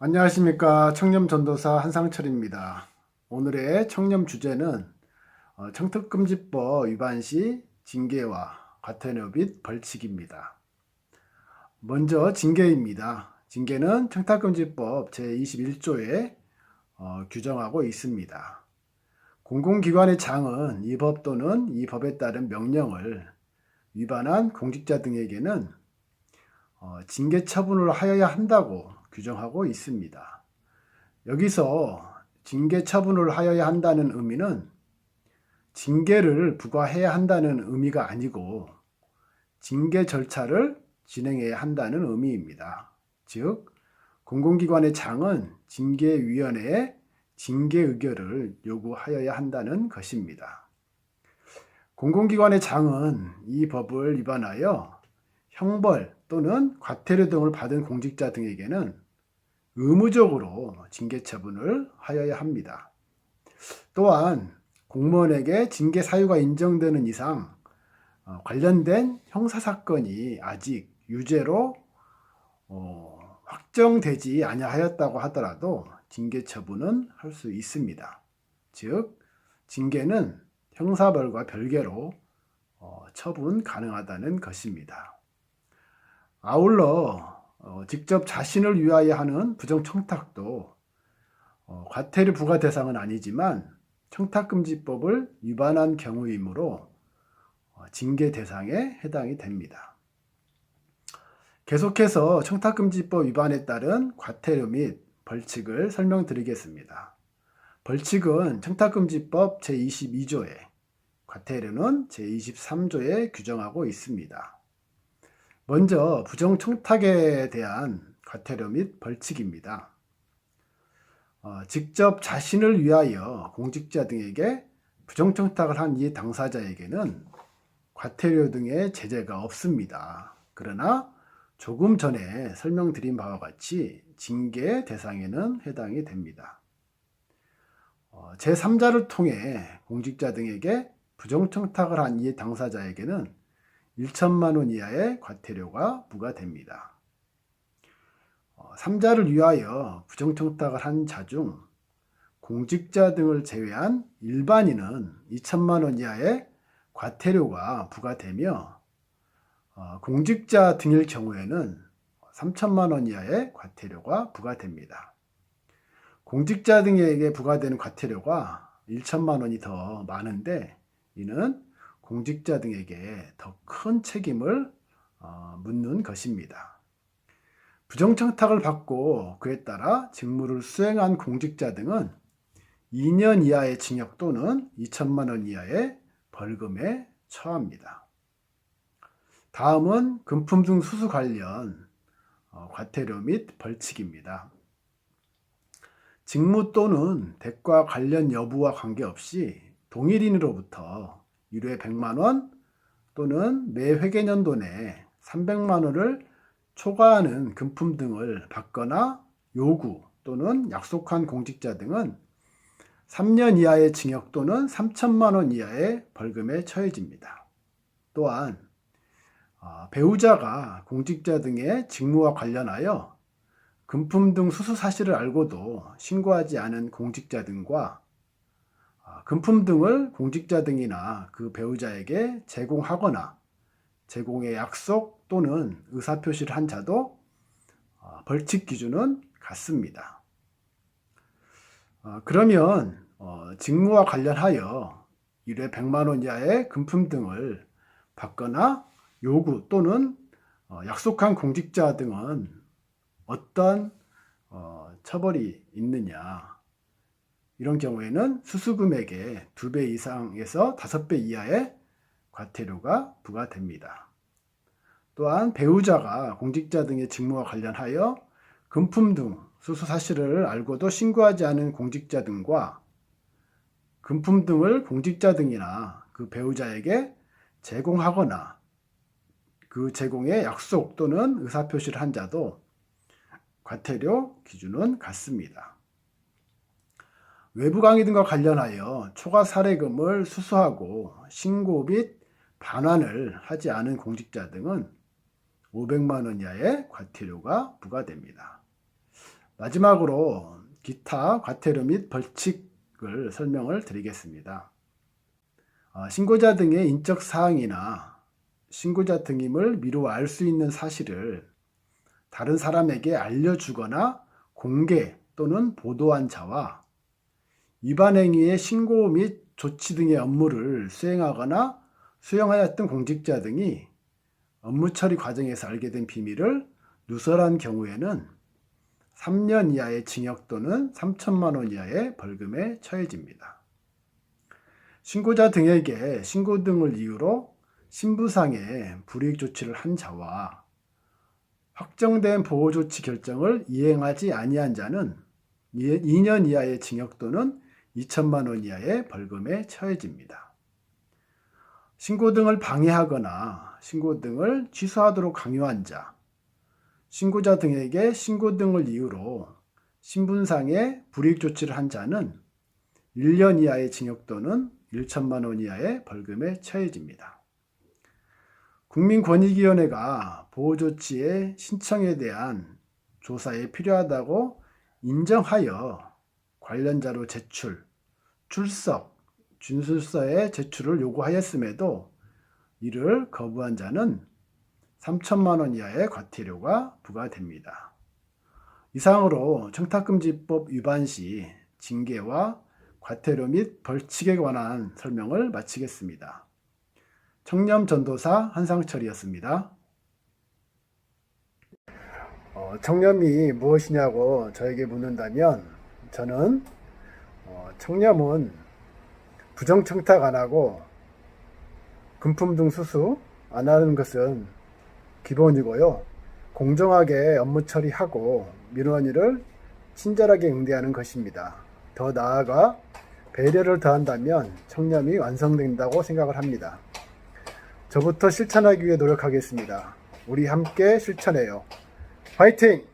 안녕하십니까. 청렴전도사 한상철입니다. 오늘의 청렴 주제는 청탁금지법 위반 시 징계와 과태료 및 벌칙입니다. 먼저 징계입니다. 징계는 청탁금지법 제21조에 규정하고 있습니다. 공공기관의 장은 이 법 또는 이 법에 따른 명령을 위반한 공직자 등에게는 징계 처분을 하여야 한다고 규정하고 있습니다. 여기서 징계 처분을 하여야 한다는 의미는 징계를 부과해야 한다는 의미가 아니고 징계 절차를 진행해야 한다는 의미입니다. 즉, 공공기관의 장은 징계위원회에 징계 의결을 요구하여야 한다는 것입니다. 공공기관의 장은 이 법을 위반하여 형벌 또는 과태료 등을 받은 공직자 등에게는 의무적으로 징계 처분을 하여야 합니다. 또한 공무원에게 징계 사유가 인정되는 이상 관련된 형사사건이 아직 유죄로 확정되지 아니하였다고 하더라도 징계 처분은 할 수 있습니다. 즉, 징계는 형사벌과 별개로 처분 가능하다는 것입니다. 아울러 직접 자신을 위하여 하는 부정청탁도 과태료 부과 대상은 아니지만 청탁금지법을 위반한 경우이므로 징계 대상에 해당이 됩니다. 계속해서 청탁금지법 위반에 따른 과태료 및 벌칙을 설명드리겠습니다. 벌칙은 청탁금지법 제22조에, 과태료는 제23조에 규정하고 있습니다. 먼저 부정청탁에 대한 과태료 및 벌칙입니다. 직접 자신을 위하여 공직자 등에게 부정청탁을 한 이 당사자에게는 과태료 등의 제재가 없습니다. 그러나 조금 전에 설명드린 바와 같이 징계 대상에는 해당이 됩니다. 제3자를 통해 공직자 등에게 부정청탁을 한 이 당사자에게는 1천만 원 이하의 과태료가 부과됩니다. 3자를 위하여 부정청탁을 한 자 중 공직자 등을 제외한 일반인은 2천만 원 이하의 과태료가 부과되며 공직자 등일 경우에는 3천만 원 이하의 과태료가 부과됩니다. 공직자 등에게 부과되는 과태료가 1천만 원이 더 많은데 이는 공직자 등에게 더 큰 책임을 묻는 것입니다. 부정청탁을 받고 그에 따라 직무를 수행한 공직자 등은 2년 이하의 징역 또는 2천만 원 이하의 벌금에 처합니다. 다음은 금품 등 수수 관련 과태료 및 벌칙입니다. 직무 또는 대가 관련 여부와 관계없이 동일인으로부터 1회 100만 원 또는 매 회계년도 내 300만 원을 초과하는 금품 등을 받거나 요구 또는 약속한 공직자 등은 3년 이하의 징역 또는 3천만 원 이하의 벌금에 처해집니다. 또한 배우자가 공직자 등의 직무와 관련하여 금품 등 수수 사실을 알고도 신고하지 않은 공직자 등과 금품 등을 공직자 등이나 그 배우자에게 제공하거나 제공의 약속 또는 의사표시를 한 자도 벌칙 기준은 같습니다. 그러면 직무와 관련하여 1회 100만 원 이하의 금품 등을 받거나 요구 또는 약속한 공직자 등은 어떤 처벌이 있느냐. 이런 경우에는 수수금액의 2배 이상에서 5배 이하의 과태료가 부과됩니다. 또한 배우자가 공직자 등의 직무와 관련하여 금품 등 수수 사실을 알고도 신고하지 않은 공직자 등과 금품 등을 공직자 등이나 그 배우자에게 제공하거나 그 제공의 약속 또는 의사표시를 한 자도 과태료 기준은 같습니다. 외부 강의 등과 관련하여 초과 사례금을 수수하고 신고 및 반환을 하지 않은 공직자 등은 500만 원 이하의 과태료가 부과됩니다. 마지막으로 기타 과태료 및 벌칙을 설명을 드리겠습니다. 신고자 등의 인적 사항이나 신고자 등임을 미루어 알 수 있는 사실을 다른 사람에게 알려주거나 공개 또는 보도한 자와 위반 행위의 신고 및 조치 등의 업무를 수행하거나 수행하였던 공직자 등이 업무 처리 과정에서 알게 된 비밀을 누설한 경우에는 3년 이하의 징역 또는 3천만 원 이하의 벌금에 처해집니다. 신고자 등에게 신고 등을 이유로 신부상의 불이익 조치를 한 자와 확정된 보호조치 결정을 이행하지 아니한 자는 2년 이하의 징역 또는 2천만 원 이하의 벌금에 처해집니다. 신고 등을 방해하거나 신고 등을 취소하도록 강요한 자, 신고자 등에게 신고 등을 이유로 신분상의 불이익 조치를 한 자는 1년 이하의 징역 또는 1천만 원 이하의 벌금에 처해집니다. 국민권익위원회가 보호조치의 신청에 대한 조사에 필요하다고 인정하여 관련자로 제출, 출석, 준술서의 제출을 요구하였음에도 이를 거부한 자는 3천만 원 이하의 과태료가 부과됩니다. 이상으로 청탁금지법 위반 시 징계와 과태료 및 벌칙에 관한 설명을 마치겠습니다. 청렴전도사 한상철이었습니다. 청렴이 무엇이냐고 저에게 묻는다면 저는 청렴은 부정청탁 안 하고 금품 등 수수 안 하는 것은 기본이고요. 공정하게 업무 처리하고 민원 일을 친절하게 응대하는 것입니다. 더 나아가 배려를 더한다면 청렴이 완성된다고 생각을 합니다. 저부터 실천하기 위해 노력하겠습니다. 우리 함께 실천해요. 화이팅!